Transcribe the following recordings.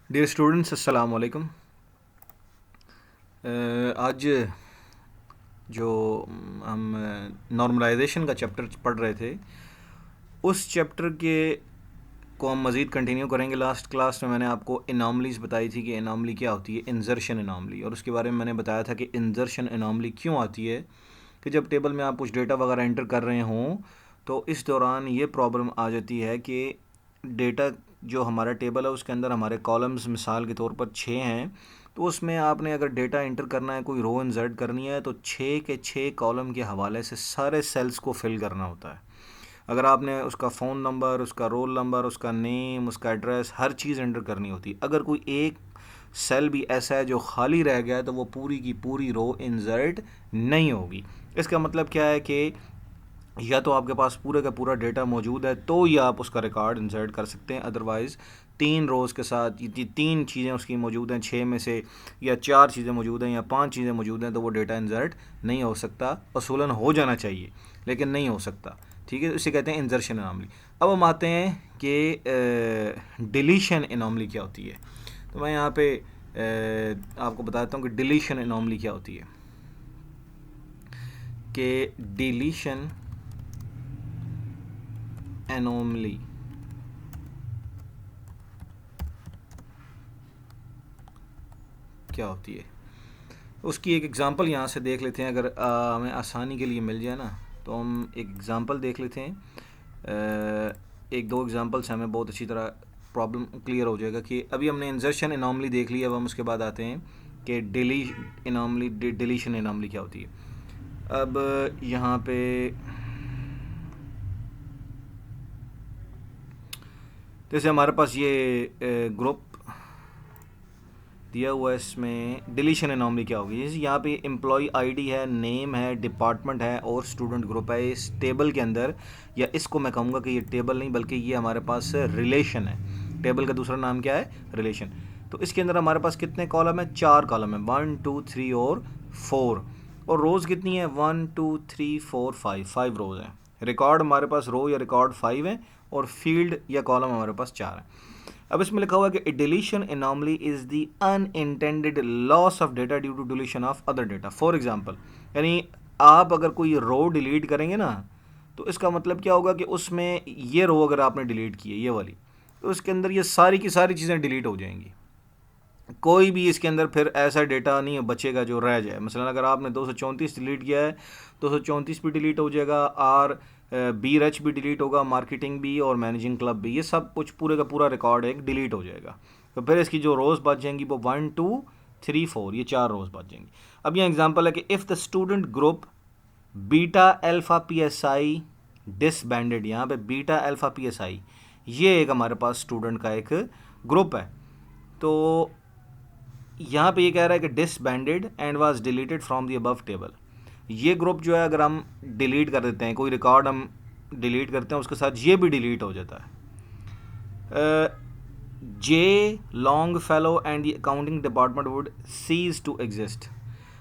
Dear students, अस्सलाम वालेकुम। आज जो हम नॉर्मलाइजेशन का चैप्टर पढ़ रहे थे, उस चैप्टर के को हम मज़ीद कंटिन्यू करेंगे। लास्ट क्लास में मैंने आपको एनॉमलीज़ बताई थी कि एनॉमली क्या होती है, इंजर्शन एनॉमली, और उसके बारे में मैंने बताया था कि इंजर्शन एनॉमली क्यों आती है कि जब टेबल में आप कुछ डेटा वगैरह एंटर कर रहे हों तो इस दौरान ये प्रॉब्लम आ जाती है कि डेटा जो हमारा टेबल है उसके अंदर हमारे कॉलम्स मिसाल के तौर पर 6 हैं, तो उसमें आपने अगर डेटा एंटर करना है, कोई रो इंसर्ट करनी है, तो 6 के 6 कॉलम के हवाले से सारे सेल्स को फिल करना होता है। अगर आपने उसका फ़ोन नंबर, उसका रोल नंबर, उसका नेम, उसका एड्रेस, हर चीज़ एंटर करनी होती है। अगर कोई एक सेल भी ऐसा है जो खाली रह गया है तो वो पूरी की पूरी रो इंसर्ट नहीं होगी। इसका मतलब क्या है कि या तो आपके पास पूरे का पूरा डेटा मौजूद है तो ही आप उसका रिकॉर्ड इंसर्ट कर सकते हैं, अदरवाइज़ 3 रोज़ के साथ ये 3 चीज़ें उसकी मौजूद हैं 6 में से, या 4 चीज़ें मौजूद हैं या 5 चीज़ें मौजूद हैं, तो वो डेटा इंसर्ट नहीं हो सकता। असूलन हो जाना चाहिए लेकिन नहीं हो सकता। ठीक है, इसे कहते हैं इंजर्शन एनॉमली। अब हम आते हैं कि डिलीशन एनॉमली क्या होती है। तो मैं यहाँ पे आपको बताता हूँ कि डिलीशन एनॉमली क्या होती है। कि डिलीशन एनोमली क्या होती है, उसकी एक एग्ज़ाम्पल यहाँ से देख लेते हैं। अगर हमें आसानी के लिए मिल जाए ना, तो हम एक एग्ज़ाम्पल देख लेते हैं। एक दो एग्ज़ाम्पल से हमें बहुत अच्छी तरह प्रॉब्लम क्लियर हो जाएगा कि अभी हमने इंसर्शन एनॉमली देख ली। अब हम उसके बाद आते हैं कि डिलीशन एनॉमली क्या होती है। अब यहाँ पे जैसे हमारे पास ये ग्रुप दिया हुआ है, इसमें डिलीशन एनॉमली क्या होगी। जैसे यहाँ पे एम्प्लॉय आईडी है, नेम है, डिपार्टमेंट है और स्टूडेंट ग्रुप है इस टेबल के अंदर, या इसको मैं कहूँगा कि ये टेबल नहीं बल्कि ये हमारे पास रिलेशन है। टेबल का दूसरा नाम क्या है? रिलेशन। तो इसके अंदर हमारे पास कितने कॉलम है? 4 कॉलम है, 1 2 3 और 4। और रोज़ कितनी है? 1 2 3 4 5 रोज़ हैं। रिकॉर्ड हमारे पास रो या रिकॉर्ड 5 है और फील्ड या कॉलम हमारे पास 4 है। अब इसमें लिखा हुआ है कि deletion anomaly is the unintended loss of data due to deletion of other data. For example, यानी आप अगर कोई रो डिलीट करेंगे ना, तो इसका मतलब क्या होगा कि उसमें ये रो अगर आपने डिलीट की है, ये वाली, तो उसके अंदर ये सारी की सारी चीज़ें डिलीट हो जाएंगी। कोई भी इसके अंदर फिर ऐसा डेटा नहीं बचेगा जो रह जाए। मसलन अगर आपने 234 डिलीट किया है, 234 भी डिलीट हो जाएगा, आर बी रच भी डिलीट होगा, मार्केटिंग भी और मैनेजिंग क्लब भी, ये सब कुछ पूरे का पूरा रिकॉर्ड एक डिलीट हो जाएगा। तो फिर इसकी जो रोज़ बच जाएंगी वो 1 2 3 4, ये 4 रोज़ बच जाएंगी। अब ये एग्जांपल है कि if the student group beta alpha P S I disbanded, यहाँ पे beta alpha P S I ये एक हमारे पास स्टूडेंट का एक ग्रुप है। तो यहाँ पे ये कह रहा है कि disbanded and was deleted from the above table. ये ग्रुप जो है अगर हम डिलीट कर देते हैं, कोई रिकॉर्ड हम डिलीट करते हैं, उसके साथ ये भी डिलीट हो जाता है। J Longfellow and the accounting department would cease to exist.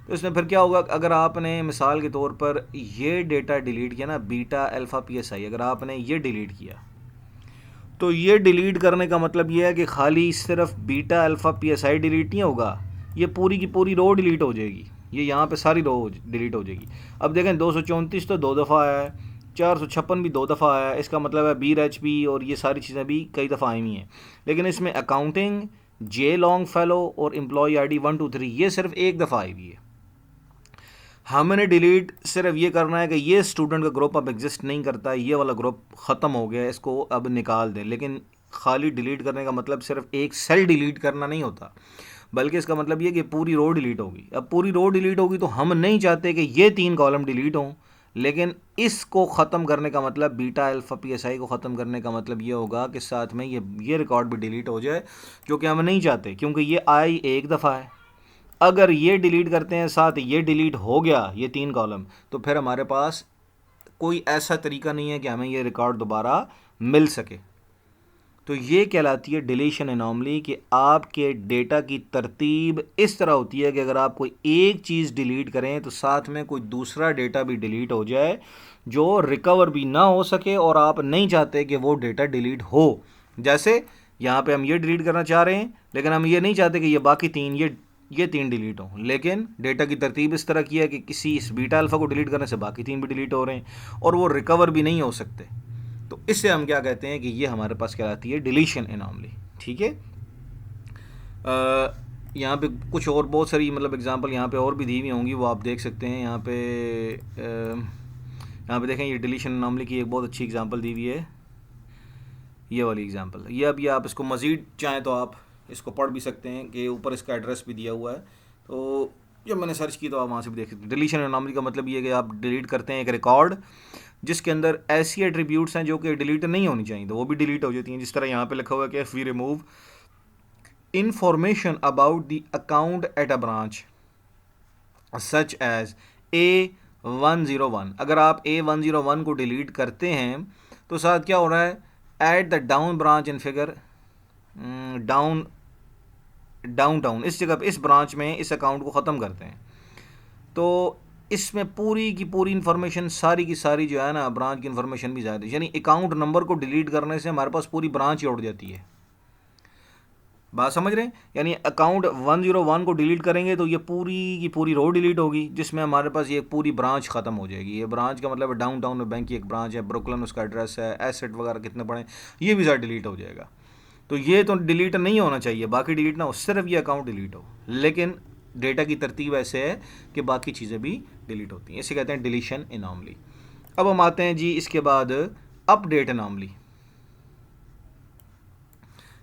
तो इसमें फिर क्या होगा? अगर आपने मिसाल के तौर पर ये डेटा डिलीट किया ना, beta alpha P S I, अगर आपने ये डिलीट किया, तो ये डिलीट करने का मतलब ये है कि खाली सिर्फ beta alpha P S I delete नहीं होगा, ये पूरी की पूरी रो डिलीट हो जाएगी। ये यहाँ पे सारी रो डिलीट हो जाएगी। अब देखें, 234 तो 2 दफ़ा आया है, 456 भी 2 दफ़ा आया है, इसका मतलब है बी एच पी और ये सारी चीज़ें भी कई दफ़ा आई हुई हैं। लेकिन इसमें अकाउंटिंग, जे लॉन्ग फेलो और एम्प्लॉय आई डी 1 2 3 ये सिर्फ एक दफ़ा आई हुई है। हमने डिलीट सिर्फ ये करना है कि ये स्टूडेंट का ग्रुप अब एग्जिस्ट नहीं करता, ये वाला ग्रुप ख़त्म हो गया, इसको अब निकाल दें। लेकिन खाली डिलीट करने का मतलब सिर्फ एक सेल डिलीट करना नहीं होता, बल्कि इसका मतलब ये कि पूरी रो डिलीट होगी। अब पूरी रो डिलीट होगी तो हम नहीं चाहते कि ये 3 कॉलम डिलीट हों, लेकिन इसको ख़त्म करने का मतलब, beta alpha P S I को ख़त्म करने का मतलब ये होगा कि साथ में ये रिकॉर्ड भी डिलीट हो जाए, जो कि हम नहीं चाहते, क्योंकि ये आई एक दफ़ा है। अगर ये डिलीट करते हैं, साथ ये डिलीट हो गया ये 3 कॉलम, तो फिर हमारे पास कोई ऐसा तरीका नहीं है कि हमें ये रिकॉर्ड दोबारा मिल सके। तो ये कहलाती है डिलीशन एनॉमली, कि आपके डेटा की तरतीब इस तरह होती है कि अगर आप कोई एक चीज़ डिलीट करें तो साथ में कोई दूसरा डेटा भी डिलीट हो जाए जो रिकवर भी ना हो सके, और आप नहीं चाहते कि वो डेटा डिलीट हो। जैसे यहाँ पे हम ये डिलीट करना चाह रहे हैं, लेकिन हम ये नहीं चाहते कि ये बाकी तीन ये तीन डिलीट हों। लेकिन डेटा की तरतीब इस तरह की है कि किसी इस बीटा अल्फ़ा को डिलीट करने से बाकी तीन भी डिलीट हो रहे हैं और वो रिकवर भी नहीं हो सकते। तो इससे हम क्या कहते हैं कि ये हमारे पास क्या आती है, डिलीशन एनॉमली। ठीक है, यहाँ पे कुछ और बहुत सारी मतलब एग्जांपल यहाँ पे और भी दी हुई होंगी, वो आप देख सकते हैं। यहाँ पे देखें, ये डिलीशन एनॉमली की एक बहुत अच्छी एग्जांपल दी हुई है, ये वाली एग्जांपल। ये अभी आप इसको मज़ीद चाहें तो आप इसको पढ़ भी सकते हैं कि ऊपर इसका एड्रेस भी दिया हुआ है। तो जब मैंने सर्च की तो आप वहाँ से भी देख सकते हैं। डिलीशन एनॉमली का मतलब ये है कि आप डिलीट करते हैं एक रिकॉर्ड जिसके अंदर ऐसी एट्रीब्यूट्स हैं जो कि डिलीट नहीं होनी चाहिए, तो वो भी डिलीट हो जाती हैं। जिस तरह यहाँ पे लिखा हुआ है कि we remove information about the account at a branch such as A101। अगर आप A101 को डिलीट करते हैं तो साथ क्या हो रहा है, at the down branch in figure downtown, इस जगह पे इस ब्रांच में इस अकाउंट को ख़त्म करते हैं। तो इसमें पूरी की पूरी इन्फॉर्मेशन सारी की सारी जो है ना, ब्रांच की इन्फॉर्मेशन भी ज़्यादा, यानी अकाउंट नंबर को डिलीट करने से हमारे पास पूरी ब्रांच ही उड़ जाती है। बात समझ रहे हैं? यानी अकाउंट 101 को डिलीट करेंगे तो ये पूरी की पूरी रो डिलीट होगी, जिसमें हमारे पास ये पूरी ब्रांच ख़त्म हो जाएगी। ये ब्रांच का मतलब डाउनटाउन में बैंक की एक ब्रांच है, ब्रुकलिन उसका एड्रेस है, एसेट वगैरह कितने पड़े, ये भी सारा डिलीट हो जाएगा। तो ये तो डिलीट नहीं होना चाहिए, बाकी डिलीट ना हो, सिर्फ ये अकाउंट डिलीट हो। लेकिन डेटा की तरतीब ऐसे है कि बाकी चीज़ें भी डिलीट होती हैं, इसे कहते हैं डिलीशन एनॉमली। अब हम आते हैं जी इसके बाद अपडेट एनॉमली।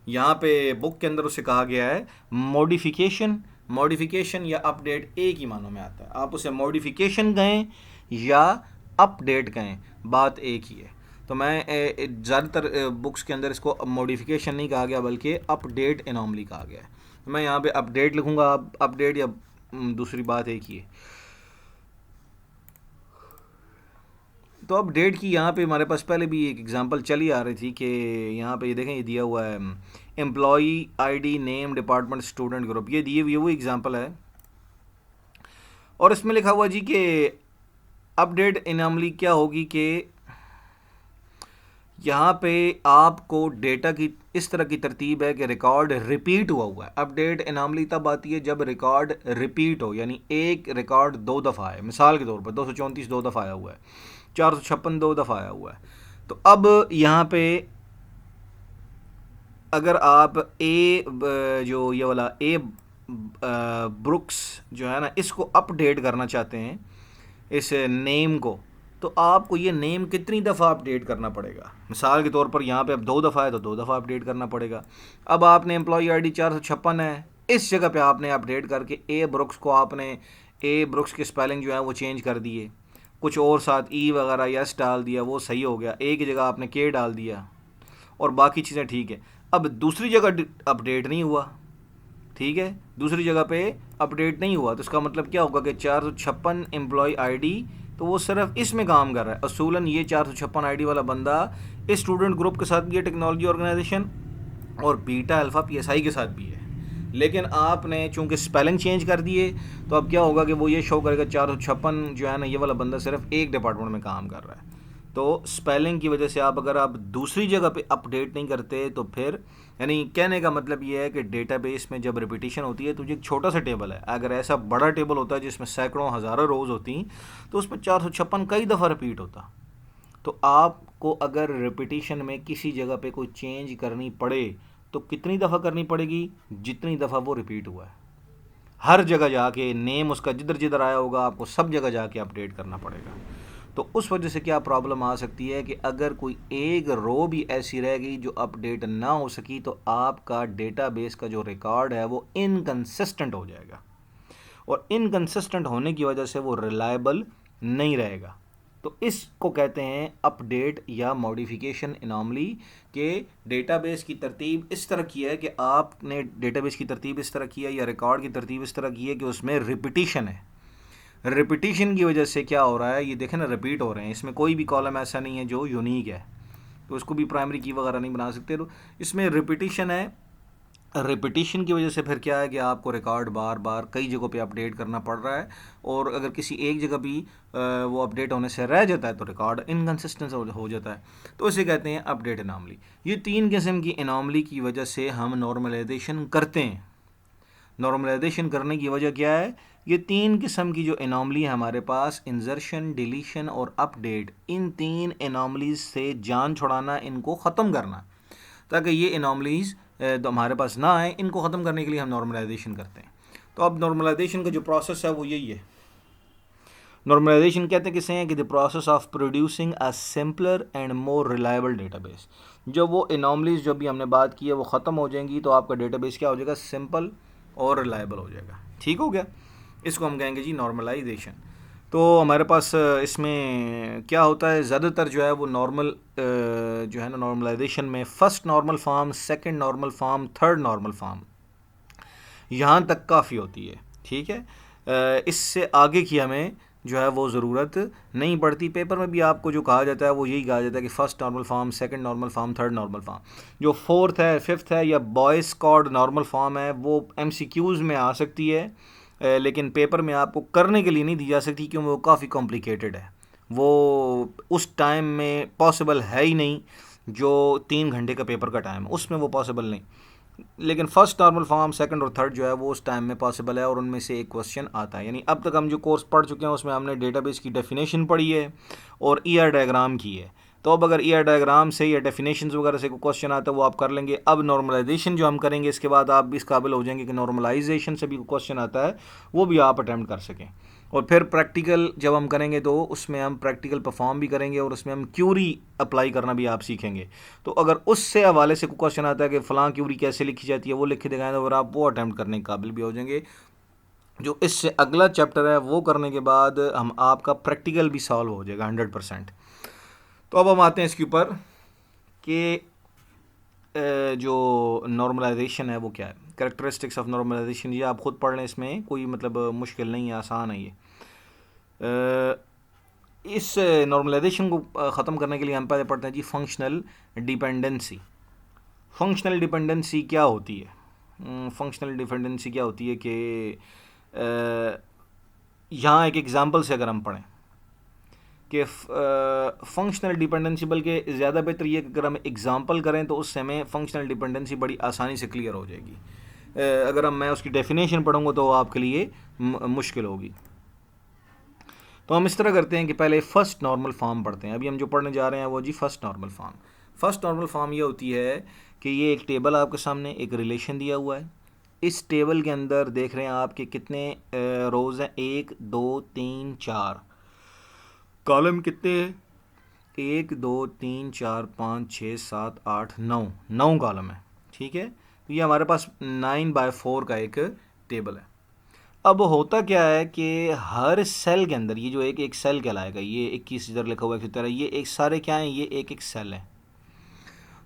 यहाँ पे बुक के अंदर उसे कहा गया है मॉडिफिकेशन। मॉडिफिकेशन या अपडेट एक ही मानों में आता है, आप उसे मॉडिफिकेशन कहें या अपडेट कहें, बात एक ही है। तो मैं ज़्यादातर बुक्स के अंदर इसको मॉडिफिकेशन नहीं कहा गया बल्कि अपडेट एनॉमली कहा गया है। तो मैं यहाँ पे अपडेट लिखूँगा, अपडेट या दूसरी बात एक ही है। तो अपडेट की यहाँ पे हमारे पास पहले भी एक एग्जांपल चली आ रही थी कि यहाँ पे ये देखें, ये दिया हुआ है employee ID name department student group, ये दिए हुए वो एग्जांपल है। और इसमें लिखा हुआ जी कि अपडेट एनॉमली क्या होगी कि यहाँ पे आपको डेटा की इस तरह की तरतीब है कि रिकॉर्ड रिपीट हुआ है। अपडेट एनॉमली तब आती है जब रिकॉर्ड रिपीट हो, यानी एक रिकॉर्ड दो दफ़ा है। मिसाल के तौर पर 234 दो दफ़ा आया हुआ है, 456 दो दफ़ा आया हुआ है। तो अब यहाँ पे अगर आप जो ये वाला ब्रुक्स जो है ना, इसको अपडेट करना चाहते हैं इस नेम को, तो आपको ये नेम कितनी दफ़ा अपडेट करना पड़ेगा। मिसाल के तौर पर यहाँ पे अब 2 दफ़ा है तो 2 दफ़ा अपडेट करना पड़ेगा। अब आपने एम्प्लॉई आईडी 456 है, इस जगह पे आपने अपडेट करके ए ब्रुक्स को आपने ए ब्रुक्स के स्पेलिंग जो है वो चेंज कर दिए, कुछ और साथ ई वगैरह यस डाल दिया, वो सही हो गया। ए की जगह आपने के डाल दिया और बाकी चीज़ें ठीक है। अब दूसरी जगह अपडेट नहीं हुआ, ठीक है, दूसरी जगह पे अपडेट नहीं हुआ, तो इसका मतलब क्या होगा कि 456 एम्प्लॉय आईडी, तो वो सिर्फ इसमें काम कर रहा है। असूलन ये 456 आईडी वाला बंदा इस स्टूडेंट ग्रुप के साथ भी है, टेक्नोलॉजी ऑर्गेनाइजेशन, और बीटा अल्फ़ा पीएसआई के साथ भी है। लेकिन आपने चूंकि स्पेलिंग चेंज कर दिए तो अब क्या होगा कि वो ये शो करेगा 456 जो है ना, ये वाला बंदा सिर्फ एक डिपार्टमेंट में काम कर रहा है। तो स्पेलिंग की वजह से अगर आप दूसरी जगह पे अपडेट नहीं करते तो फिर, यानी कहने का मतलब ये है कि डेटाबेस में जब रिपीटिशन होती है तो जो एक छोटा सा टेबल है, अगर ऐसा बड़ा टेबल होता है जिसमें सैकड़ों हज़ारों रोज़ होती तो उसमें 456 कई दफ़ा रिपीट होता। तो आपको अगर रिपीटिशन में किसी जगह पे कोई चेंज करनी पड़े तो कितनी दफ़ा करनी पड़ेगी, जितनी दफ़ा वो रिपीट हुआ है। हर जगह जाके नेम उसका जिधर जिधर आया होगा आपको सब जगह जाके अपडेट करना पड़ेगा। तो उस वजह से क्या प्रॉब्लम आ सकती है कि अगर कोई एक रो भी ऐसी रह गई जो अपडेट ना हो सकी तो आपका डेटाबेस का जो रिकॉर्ड है वो इनकंसिस्टेंट हो जाएगा, और इनकंसिस्टेंट होने की वजह से वो रिलायबल नहीं रहेगा। तो इसको कहते हैं अपडेट या मॉडिफिकेशन एनॉमली के डेटाबेस की तरतीब इस तरह की है कि आपने डेटाबेस की तरतीब इस तरह की है या रिकॉर्ड की तरतीब इस तरह की है कि उसमें रिपीटिशन है। रिपीटिशन की वजह से क्या हो रहा है, ये देखें ना, रिपीट हो रहे हैं। इसमें कोई भी कॉलम ऐसा नहीं है जो यूनिक है, तो उसको भी प्राइमरी की वगैरह नहीं बना सकते। तो इसमें रिपीटिशन है, रिपीटिशन की वजह से फिर क्या है कि आपको रिकॉर्ड बार बार कई जगहों पे अपडेट करना पड़ रहा है, और अगर किसी एक जगह भी वो अपडेट होने से रह जाता है तो रिकॉर्ड इनकन्सिस्टेंट हो जाता है। तो इसे कहते हैं अपडेट एनॉमली। ये 3 किस्म की एनॉमली की वजह से हम नॉर्मलाइजेशन करते हैं। नॉर्मलाइजेशन करने की वजह क्या है? ये 3 किस्म की जो एनॉमली है हमारे पास, इंजर्शन, डिलीशन और अपडेट, इन 3 एनॉमलीज से जान छुड़ाना, इनको ख़त्म करना, ताकि ये एनॉमलीज तो हमारे पास ना आए। इनको ख़त्म करने के लिए हम नॉर्मलाइजेशन करते हैं। तो अब नॉर्मलाइजेशन का जो प्रोसेस है वो यही है। नॉर्मलाइजेशन कहते हैं किसे हैं कि the process of producing a simpler and more reliable database. जब वो एनॉमलीज जो भी हमने बात की है वो ख़त्म हो जाएंगी तो आपका डेटाबेस क्या हो जाएगा? सिंपल और रिलायबल हो जाएगा। ठीक हो गया? इसको हम कहेंगे जी नॉर्मलाइजेशन। तो हमारे पास इसमें क्या होता है, ज़्यादातर जो है वो नॉर्मल जो है ना, नॉर्मलाइजेशन में first normal form, second normal form, third normal form, यहाँ तक काफ़ी होती है। ठीक है, इससे आगे की हमें जो है वो ज़रूरत नहीं पड़ती। पेपर में भी आपको जो कहा जाता है वो यही कहा जाता है कि first normal form, second normal form, third normal form. जो फोर्थ है, फिफ्थ है या बॉयस कॉड नॉर्मल फॉर्म है वो MCQs में आ सकती है, लेकिन पेपर में आपको करने के लिए नहीं दी जा सकती क्योंकि वो काफ़ी कॉम्प्लिकेटेड है। वो उस टाइम में पॉसिबल है ही नहीं, जो 3 घंटे का पेपर का टाइम है उसमें वो पॉसिबल नहीं। लेकिन फर्स्ट नॉर्मल फॉर्म, सेकंड और थर्ड जो है वो उस टाइम में पॉसिबल है, और उनमें से एक क्वेश्चन आता है। यानी अब तक हम जो कोर्स पढ़ चुके हैं उसमें हमने डेटाबेस की डेफिनेशन पढ़ी है और ER डायग्राम की है। तो अब अगर ER डायग्राम से या डेफिनेशंस वगैरह से कोई क्वेश्चन आता है वो आप कर लेंगे। अब नॉर्मलाइजेशन जो हम करेंगे इसके बाद आप भी इस काबिल हो जाएंगे कि नॉर्मलाइजेशन से भी क्वेश्चन आता है वो भी आप अटैम्प्ट कर सकें। और फिर प्रैक्टिकल जब हम करेंगे तो उसमें हम प्रैक्टिकल परफॉर्म भी करेंगे और उसमें हम क्यूरी अप्लाई करना भी आप सीखेंगे। तो अगर उससे हवाले से कोई क्वेश्चन आता है कि फ़लाँ क्यूरी कैसे लिखी जाती है वो लिख के दिखाएं तो अगर आप वो अटैम्प्ट करने के काबिल भी हो जाएंगे। जो इससे अगला चैप्टर है वो करने के बाद हम आपका प्रैक्टिकल भी सॉल्व हो जाएगा 100%। तो अब हम आते हैं इसके ऊपर कि जो नॉर्मलाइजेशन है वो क्या है। कैरेक्टरिस्टिक्स ऑफ नॉर्मलाइजेशन ये आप खुद पढ़ लें, इसमें कोई मतलब मुश्किल नहीं है, आसान है ये। इस नॉर्मलाइजेशन को ख़त्म करने के लिए हम पहले पढ़ते हैं जी फंक्शनल डिपेंडेंसी। फंक्शनल डिपेंडेंसी क्या होती है? फंक्शनल डिपेंडेंसी क्या होती है कि यहाँ एक एग्ज़ाम्पल से अगर हम पढ़ें कि फंक्शनल डिपेंडेंसी, बल्कि ज़्यादा बेहतर ये कि अगर हम एग्ज़ाम्पल करें तो उससे हमें फंक्शनल डिपेंडेंसी बड़ी आसानी से क्लियर हो जाएगी। अगर मैं उसकी डेफिनेशन पढ़ूँगा तो आपके लिए मुश्किल होगी। तो हम इस तरह करते हैं कि पहले फ़र्स्ट नॉर्मल फॉर्म पढ़ते हैं। अभी हम जो पढ़ने जा रहे हैं वो जी first normal form. First normal form ये होती है कि ये एक टेबल आपके सामने एक रिलेशन दिया हुआ है। इस टेबल के अंदर देख रहे हैं आप कि कितने रोज़ हैं, 1 2 3 4। कॉलम कितने हैं? 1 2 3 4 5 6 7 8 9 कॉलम है। ठीक है, तो ये हमारे पास 9/4 का एक टेबल है। अब होता क्या है कि हर सेल के अंदर ये जो एक सेल कहलाएगा, ये 21 इधर लिखा हुआ है 113, ये एक सारे क्या हैं, ये एक सेल है।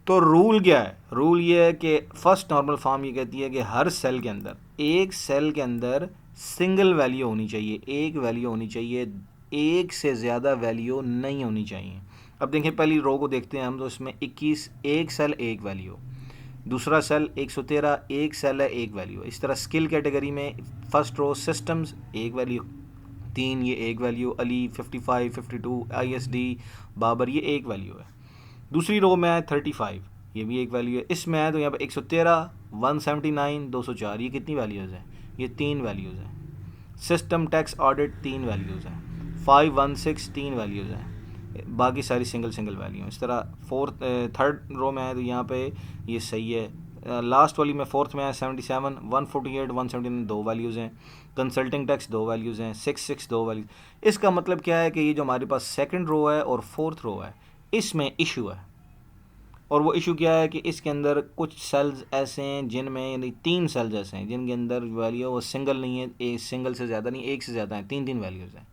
तो रूल क्या है? रूल ये है कि फर्स्ट नॉर्मल फॉर्म ये कहती है कि हर सेल के अंदर, एक सेल के अंदर सिंगल वैल्यू होनी चाहिए, एक वैल्यू होनी चाहिए, एक से ज़्यादा वैल्यू नहीं होनी चाहिए। अब देखें पहली रो को देखते हैं हम, तो इसमें 21, एक सेल एक वैल्यू, दूसरा सेल 113, एक सेल है एक वैल्यू। इस तरह स्किल कैटेगरी में फर्स्ट रो सिस्टम्स एक वैल्यू, 3 ये एक वैल्यू, अली 55 52, ISD बाबर ये एक वैल्यू है। दूसरी रो में है 35, ये भी एक वैल्यू है। इसमें है तो यहाँ पे 113, 179, 204, ये कितनी वैल्यूज़ हैं? ये 3 वैल्यूज़ हैं। सिस्टम टैक्स ऑडिट 3 वैल्यूज़ हैं। 516 3 वैल्यूज़ हैं, बाकी सारी सिंगल वैल्यू हैं। इस तरह थर्ड रो में है तो यहाँ पे ये सही है। लास्ट वाली में फोर्थ में है 77, 148, 179 दो वैल्यूज़ हैं। कंसल्टिंग टैक्स दो वैल्यूज़ हैं। 66 दो वैल्यूज़। इसका मतलब क्या है कि ये जो हमारे पास सेकंड रो है और फोर्थ रो है इसमें इशू है, और वो इशू क्या है कि इसके अंदर कुछ सेल्स ऐसे हैं जिनमें, यानी 3 सेल्स ऐसे हैं जिनके अंदर वैल्यू वो सिंगल नहीं है, एक सिंगल से ज़्यादा नहीं, एक से ज़्यादा है, 3 वैल्यूज़ हैं।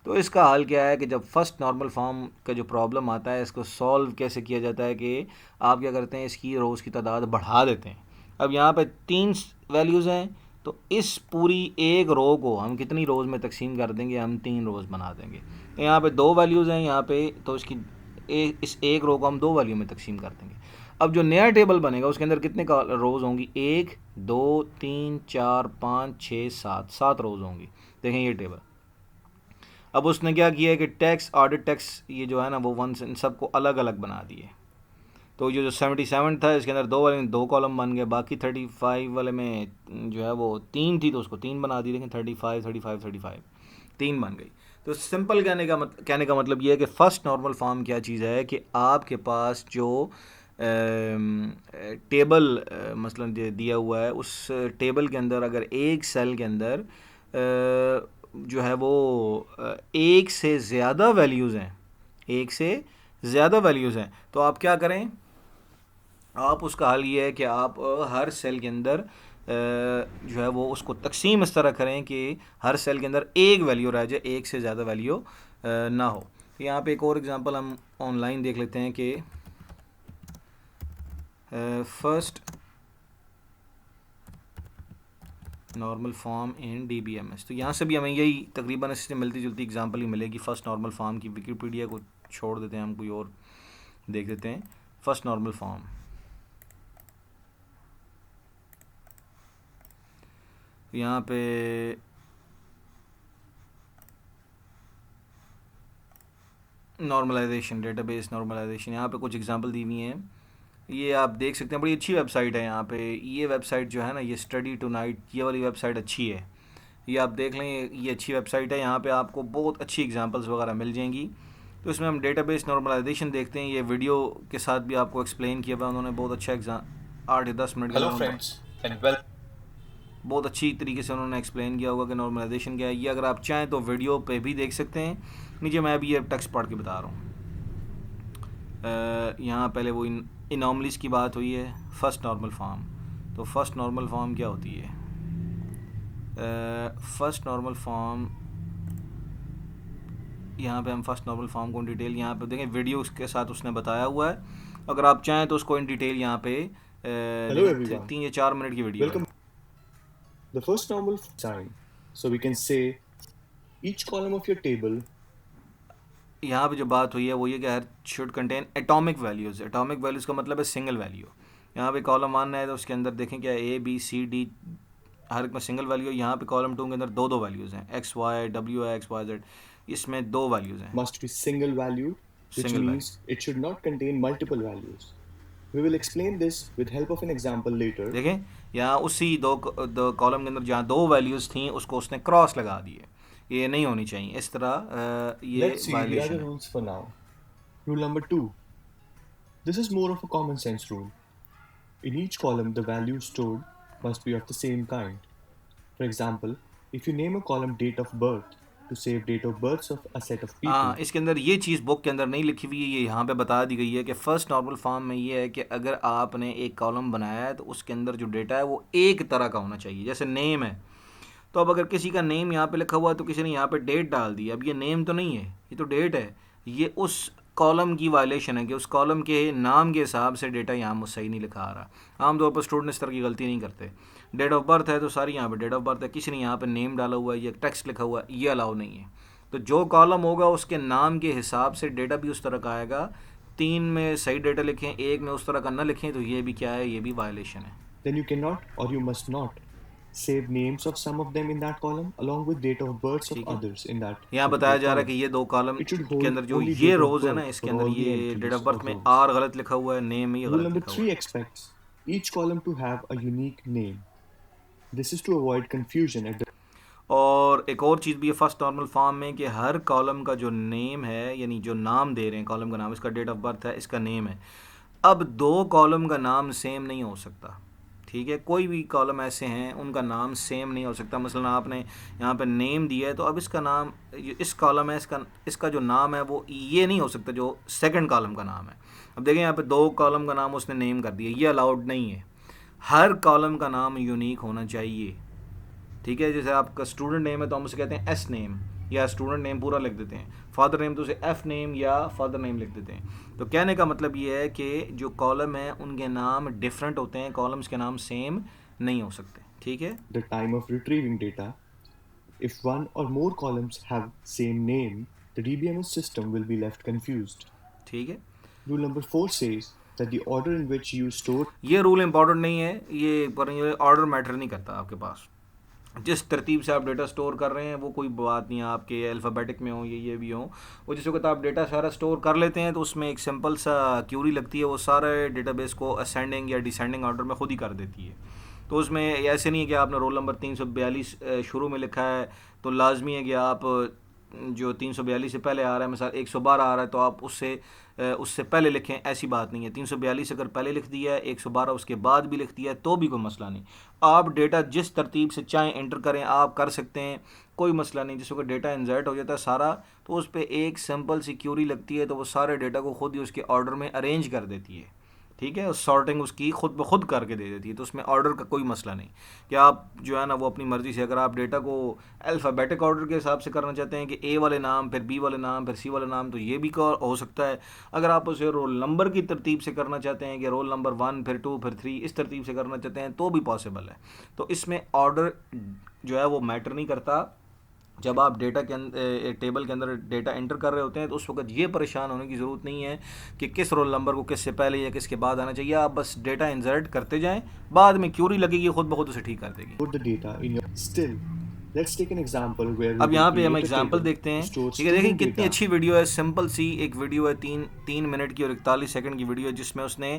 तो इसका हल क्या है कि जब फर्स्ट नॉर्मल फॉर्म का जो प्रॉब्लम आता है इसको सॉल्व कैसे किया जाता है कि आप क्या करते हैं, इसकी रोज़ की तादाद बढ़ा देते हैं। अब यहाँ पे 3 वैल्यूज़ हैं तो इस पूरी एक रो को हम कितनी रोज़ में तकसीम कर देंगे, हम 3 रोज़ बना देंगे। तो यहाँ पे 2 वैल्यूज़ हैं यहाँ पे, तो इसकी इस एक रो को हम 2 वैल्यू में तकसीम कर देंगे। अब जो नया टेबल बनेगा उसके अंदर कितने रोज़ होंगी, 1 2 3 4 5 6 7, 7 रोज़ होंगी। देखें ये टेबल। अब उसने क्या किया है कि टैक्स, ऑडिट टैक्स, ये जो है ना वो वन इन सबको अलग अलग बना दिए। तो जो 77 था इसके अंदर 2 वाले में 2 कॉलम बन गए, बाकी 35 वाले में जो है वो 3 थी तो उसको 3 बना दी, लेकिन 35 35 35 3 बन गई। तो सिंपल कहने का मतलब ये है कि फ़र्स्ट नॉर्मल फॉर्म क्या चीज़ है कि आपके पास जो टेबल मसलन दिया हुआ है, उस टेबल के अंदर अगर एक सेल के अंदर जो है वो एक से ज़्यादा वैल्यूज़ हैं, एक से ज़्यादा वैल्यूज़ हैं, तो आप क्या करें, आप उसका हल ये है कि आप हर सेल के अंदर जो है वो उसको तकसीम इस तरह करें कि हर सेल के अंदर एक वैल्यू रह जाए, एक से ज़्यादा वैल्यू ना हो। तो यहाँ पे एक और एग्जांपल हम ऑनलाइन देख लेते हैं कि first normal form in DBMS। तो यहाँ से भी हमें यही तकरीबन इससे मिलती जुलती एग्जांपल ही मिलेगी फर्स्ट नॉर्मल फॉर्म की। विकिपीडिया को छोड़ देते हैं, हम कोई और देख देते हैं। फर्स्ट नॉर्मल फॉर्म, यहाँ पे नॉर्मलाइजेशन, डेटाबेस नॉर्मलाइजेशन, यहाँ पे कुछ एग्जांपल दी हुई हैं, ये आप देख सकते हैं। बड़ी अच्छी वेबसाइट है यहाँ पे। ये वेबसाइट जो है ना, ये स्टडी टुनाइट, ये वाली वेबसाइट अच्छी है, ये आप देख लें, ये अच्छी वेबसाइट है। यहाँ पे आपको बहुत अच्छी एग्जांपल्स वगैरह मिल जाएंगी। तो इसमें हम डेटाबेस नॉर्मलाइजेशन देखते हैं। ये वीडियो के साथ भी आपको एक्सप्लेन किया हुआ उन्होंने, बहुत अच्छा एग्जाम 8 या 10 मिनट के Hello अंदर friends and welcome. बहुत अच्छी तरीके से उन्होंने एक्सप्लेन किया होगा कि नॉर्मलाइजेशन क्या है। ये अगर आप चाहें तो वीडियो पे भी देख सकते हैं, नीचे मैं अभी ये टेक्स्ट पढ़ के बता रहा हूँ। यहाँ पहले वो इनॉमलीज की बात हुई है, फर्स्ट नॉर्मल फॉर्म। तो फर्स्ट नॉर्मल फॉर्म क्या होती है? फर्स्ट नॉर्मल फॉर्म, यहाँ पे हम फर्स्ट नॉर्मल फॉर्म को इन डिटेल यहाँ पे देखें, वीडियो के साथ उसने बताया हुआ है। अगर आप चाहें तो उसको इन डिटेल यहाँ पे Hello everyone. 3 या 4 मिनट की वीडियो है। Welcome. The first normal sign. So we can say each column of your table. यहाँ पे जो बात हुई है वो ये कि हर should contain atomic values. Atomic values का मतलब है सिंगल वैल्यू। यहाँ पे कॉलम 1 है तो उसके अंदर देखें क्या ABCD, हर एक में सिंगल वैल्यू। यहाँ पे कॉलम 2 के अंदर दो दो वैल्यूज़ हैं, XY WX YZ, इसमें दो वैल्यूज़ हैं, Must be single value, which single means value. it should not contain multiple values. We will explain this with help of an example later. देखें यहाँ उसी दो कॉलम के अंदर जहाँ दो वैल्यूज़ थी उसको उसने क्रॉस लगा दिए, ये नहीं होनी चाहिए इस तरह, ये Let's see the violation other है। rules for now. Rule number 2. This is more of a common sense rule. In each column, the values stored must be of the same kind. For example, if you name a column date of birth to save date of births of a set of people. हाँ, इसके अंदर ये चीज़ book के अंदर नहीं लिखी हुई है, ये यहाँ पे बता दी गई है कि फ़र्स्ट नॉर्मल फॉर्म में ये है कि अगर आपने एक कॉलम बनाया है तो उसके अंदर जो डेटा है वो एक तरह का होना चाहिए। जैसे नेम है, तो अब अगर किसी का नेम यहाँ पे लिखा हुआ है तो किसी ने यहाँ पे डेट डाल दी, अब ये नेम तो नहीं है, ये तो डेट है। ये उस कॉलम की वायलेशन है कि उस कॉलम के नाम के हिसाब से डेटा यहाँ मुझे सही नहीं लिखा आ रहा। आमतौर पर स्टूडेंट इस तरह की गलती नहीं करते। डेट ऑफ बर्थ है तो सारी यहाँ पे डेट ऑफ बर्थ है, किसी ने यहाँ पे नेम डाला हुआ है या टेक्स्ट लिखा हुआ है, ये अलाउ नहीं है। तो जो कॉलम होगा उसके नाम के हिसाब से डेटा भी उस तरह का आएगा। 3 में सही डेटा लिखें, 1 में उस तरह का ना लिखें, तो ये भी क्या है, ये भी वायलेशन है। Then you cannot or you must not save names of some of them in that column along with date of births of ठीक है, others in that यहाँ बताया particular जा रहा है column. कि ये दो कॉलम It should के hold अंदर जो only ये date of रोज़ है ना, birth इसके for अंदर all the ये date entries of birth or में rows. आर गलत लिखा हुआ है, नेम ही Rule गलत number लिखा हुआ 3 है। expects each column to have a unique name. This is to avoid confusion at the और एक और चीज़ भी है फर्स्ट नॉर्मल फॉर्म में कि हर कॉलम का जो नेम है, यानी जो नाम दे रहे हैं कॉलम का नाम, इसका डेट ऑफ बर्थ है, इसका नेम है। अब दो कॉलम का नाम सेम नहीं हो सकता, ठीक है। कोई भी कॉलम ऐसे हैं उनका नाम सेम नहीं हो सकता। मसलन आपने यहाँ पे नेम दिया है तो अब इसका नाम, इस कॉलम है, इसका जो नाम है वो ये नहीं हो सकता जो सेकंड कॉलम का नाम है। अब देखें यहाँ पे दो कॉलम का नाम उसने नेम कर दिया, ये अलाउड नहीं है। हर कॉलम का नाम यूनिक होना चाहिए, ठीक है। जैसे आपका स्टूडेंट नेम है तो हम उसे कहते हैं एस नेम, या स्टूडेंट नेम पूरा लिख देते हैं। फादर नेम तो उसे एफ नेम या फादर नेम लिख देते हैं। तो कहने का मतलब ये है कि जो कॉलम है उनके नाम डिफरेंट होते हैं, कॉलम्स के नाम सेम नहीं हो सकते, ठीक है। time of retrieving data. If one or more columns have same name, the DBMS system will be left confused. ठीक है। Rule number 4 says that the order in which you store ये रूल इंपॉर्टेंट नहीं है, ये पर ये order matter नहीं करता आपके पास। जिस तरतीब से आप डेटा स्टोर कर रहे हैं वो कोई बात नहीं है, आपके अल्फ़ाबेटिक में हो ये भी हो। वो जिस वक्त आप डेटा सारा स्टोर कर लेते हैं तो उसमें एक सिंपल सा क्यूरी लगती है, वो सारे डेटाबेस को असेंडिंग या डिसेंडिंग ऑर्डर में खुद ही कर देती है। तो उसमें ऐसे नहीं है कि आपने रोल नंबर 342 शुरू में लिखा है तो लाजमी है कि आप जो 342 से पहले आ रहा है, मिसाल 112 आ रहा है तो आप उससे पहले लिखें, ऐसी बात नहीं है। 342 अगर पहले लिख दिया है, 112 उसके बाद भी लिख दिया है तो भी कोई मसला नहीं। आप डेटा जिस तरतीब से चाहें एंटर करें, आप कर सकते हैं, कोई मसला नहीं। जिस वक्त डेटा इंसर्ट हो जाता है सारा, तो उस पर एक सिंपल सी क्यूरी लगती है तो वो सारे डेटा को खुद ही उसके ऑर्डर में अरेंज कर देती है, ठीक है। सॉर्टिंग उसकी खुद ब खुद करके दे देती है, तो उसमें ऑर्डर का कोई मसला नहीं कि आप जो है ना वो अपनी मर्ज़ी से, अगर आप डेटा को अल्फ़ाबेटिक ऑर्डर के हिसाब से करना चाहते हैं कि ए वाले नाम फिर बी वाले नाम फिर सी वाले नाम, तो ये भी हो सकता है। अगर आप उसे रोल नंबर की तरतीब से करना चाहते हैं कि रोल नंबर 1 फिर 2 फिर 3 इस तरतीब से करना चाहते हैं तो भी पॉसिबल है। तो इसमें ऑर्डर जो है वो मैटर नहीं करता। जब आप डेटा के अंदर टेबल के अंदर डेटा एंटर कर रहे होते हैं तो उस वक्त ये परेशान होने की ज़रूरत नहीं है कि किस रोल नंबर को किससे पहले या किसके बाद आना चाहिए। आप बस डेटा इंसर्ट करते जाएं, बाद में क्यूरी लगेगी, खुद ब खुद उसे ठीक कर देगी। the data in your still. Let's take an example where we अब will यहाँ पे हम create a एग्जांपल table देखते to हैं, store ठीक है। देखिए student कितनी data. अच्छी वीडियो है, सिंपल सी एक वीडियो है, तीन मिनट की और 41 सेकंड की वीडियो है, जिसमें उसने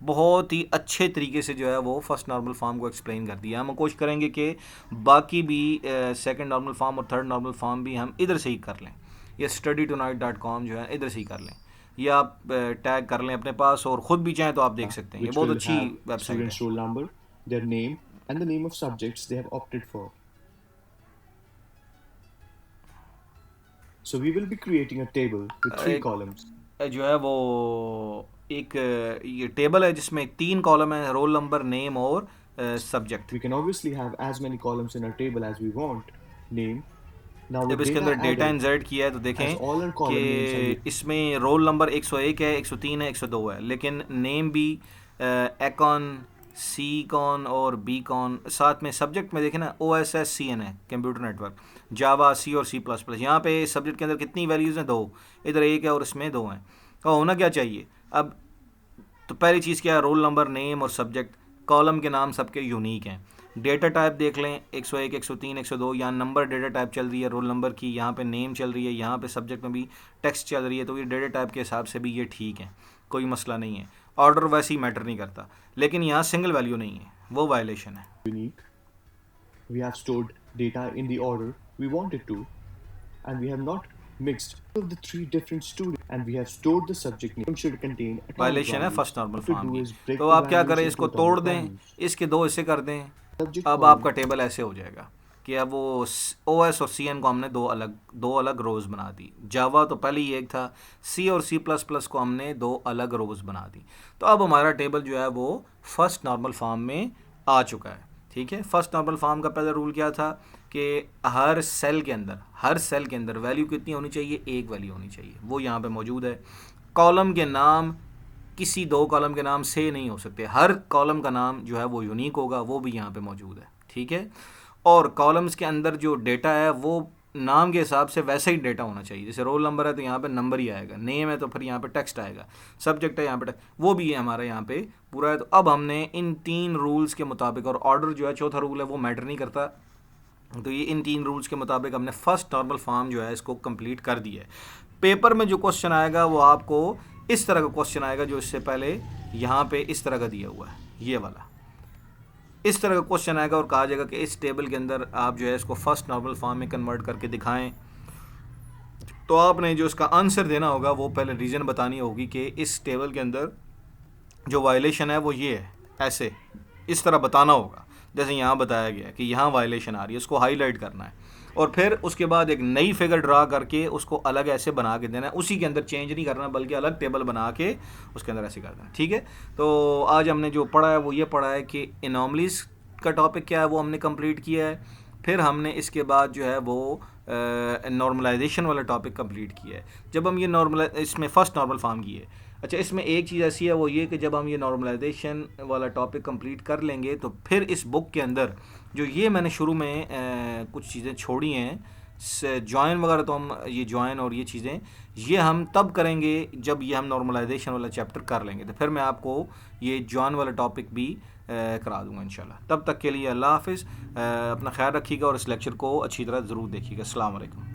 बहुत ही अच्छे तरीके से जो है वो फर्स्ट नॉर्मल फॉर्म को एक्सप्लेन कर दिया। हम कोशिश करेंगे कि बाकी भी सेकंड नॉर्मल फॉर्म और थर्ड नॉर्मल फॉर्म भी हम इधर से ही कर लें। ये studytonight.com जो है इधर से ही कर लें, या आप टैग कर लें अपने पास, और ख़ुद भी चाहें तो आप देख सकते हैं। ये which बहुत will अच्छी have वेबसाइट है। students' roll number, their name, and the name of subjects they have opted for. So we will be creating a table with 3 एक columns. जो है वो एक ये टेबल है जिसमें 3 कॉलम है, रोल नंबर, नेम और subject. We can obviously have as many columns in our table as we want. Name. Now जब with इसके data अंदर डेटा added, इंसर्ट किया है तो as देखें all our column names are कि इसमें रोल नंबर 101 है, 103 है, 102 है, लेकिन नेम भी एकॉन, सी कॉन और बी कॉन, साथ में सब्जेक्ट में देखें ना OSSCN है, कंप्यूटर नेटवर्क, जावा, सी और C++। यहाँ पे सब्जेक्ट के अंदर कितनी वैल्यूज़ हैं? 2, इधर 1 है और इसमें 2 हैं। तो होना क्या चाहिए अब? तो पहली चीज़ क्या है? रोल नंबर, नेम और सब्जेक्ट, कॉलम के नाम सबके यूनिक हैं। डेटा टाइप देख लें, 101, 103, 102, यहाँ नंबर डेटा टाइप चल रही है रोल नंबर की, यहाँ पे नेम चल रही है, यहाँ पे सब्जेक्ट में भी टेक्स्ट चल रही है, तो ये डेटा टाइप के हिसाब से भी ये ठीक है, कोई मसला नहीं है। ऑर्डर वैसे ही मैटर नहीं करता, लेकिन यहाँ सिंगल वैल्यू नहीं है, वो वायलेशन है। unique. We have stored data in the order we want it to, and we have not mixed of the 3 different students, and we have stored the subject name should contain account violation है values. First normal What to form do की। is break तो the आप क्या values करें, into इसको atomic तोड़ दें, values. इसके 2 हिस्से कर दें। Subject अब column आपका टेबल ऐसे हो जाएगा कि अब वो OS और CN को हमने दो अलग रोज़ बना दी। जावा तो पहले ही एक था, C और C++ को हमने 2 अलग रोज़ बना दी। तो अब हमारा टेबल जो है वो फर्स्ट नॉर्मल फॉर्म में आ चुका है, ठीक है। फर्स्ट नॉर्मल फॉर्म का पहला रूल क्या था कि हर सेल के अंदर वैल्यू कितनी होनी चाहिए? 1 वैल्यू होनी चाहिए, वो यहाँ पे मौजूद है। कॉलम के नाम किसी 2 कॉलम के नाम से नहीं हो सकते, हर कॉलम का नाम जो है वो यूनिक होगा, वो भी यहाँ पे मौजूद है, ठीक है। और कॉलम्स के अंदर जो डेटा है वो नाम के हिसाब से वैसा ही डेटा होना चाहिए। जैसे रोल नंबर है तो यहाँ पे नंबर ही आएगा, नेम है तो फिर यहाँ पे टेक्स्ट आएगा, सब्जेक्ट है यहाँ पे वो भी है हमारा यहाँ पे पूरा है। तो अब हमने इन 3 रूल्स के मुताबिक, और ऑर्डर जो है चौथा रूल है वो मैटर नहीं करता, तो ये इन 3 रूल्स के मुताबिक हमने फर्स्ट नॉर्मल फॉर्म जो है इसको कंप्लीट कर दिया है। पेपर में जो क्वेश्चन आएगा वो आपको इस तरह का क्वेश्चन आएगा, जो इससे पहले यहाँ पे इस तरह का दिया हुआ है, ये वाला इस तरह का क्वेश्चन आएगा और कहा जाएगा कि इस टेबल के अंदर आप जो है इसको फर्स्ट नॉर्मल फॉर्म में कन्वर्ट करके दिखाएं। तो आपने जो इसका आंसर देना होगा वो पहले रीज़न बतानी होगी कि इस टेबल के अंदर जो वायलेशन है वो ये है, ऐसे इस तरह बताना होगा जैसे यहाँ बताया गया कि यहाँ वायलेशन आ रही है, उसको हाईलाइट करना है, और फिर उसके बाद एक नई फिगर ड्रा करके उसको अलग ऐसे बना के देना है, उसी के अंदर चेंज नहीं करना बल्कि अलग टेबल बना के उसके अंदर ऐसे कर देना, ठीक है। तो आज हमने जो पढ़ा है वो ये पढ़ा है कि एनॉमलीज़ का टॉपिक क्या है वो हमने कंप्लीट किया है। फिर हमने इसके बाद जो है वो नॉर्मलाइजेशन वाला टॉपिक कंप्लीट किया है। जब हम ये इसमें फ़र्स्ट नॉर्मल फॉर्म की है। अच्छा, इसमें एक चीज़ ऐसी है वो ये कि जब हम ये नॉर्मलाइजेशन वाला टॉपिक कंप्लीट कर लेंगे तो फिर इस बुक के अंदर जो ये मैंने शुरू में कुछ चीज़ें छोड़ी हैं, जॉइन वगैरह तो हम ये जॉइन और ये चीज़ें ये हम तब करेंगे जब ये हम नॉर्मलाइजेशन वाला चैप्टर कर लेंगे, तो फिर मैं आपको ये जॉइन वाला टॉपिक भी करा दूंगा इंशाल्लाह। तब तक के लिए अल्लाह हाफिज़, अपना ख्याल रखिएगा और इस लेक्चर को अच्छी तरह ज़रूर देखिएगा। अस्सलाम वालेकुम।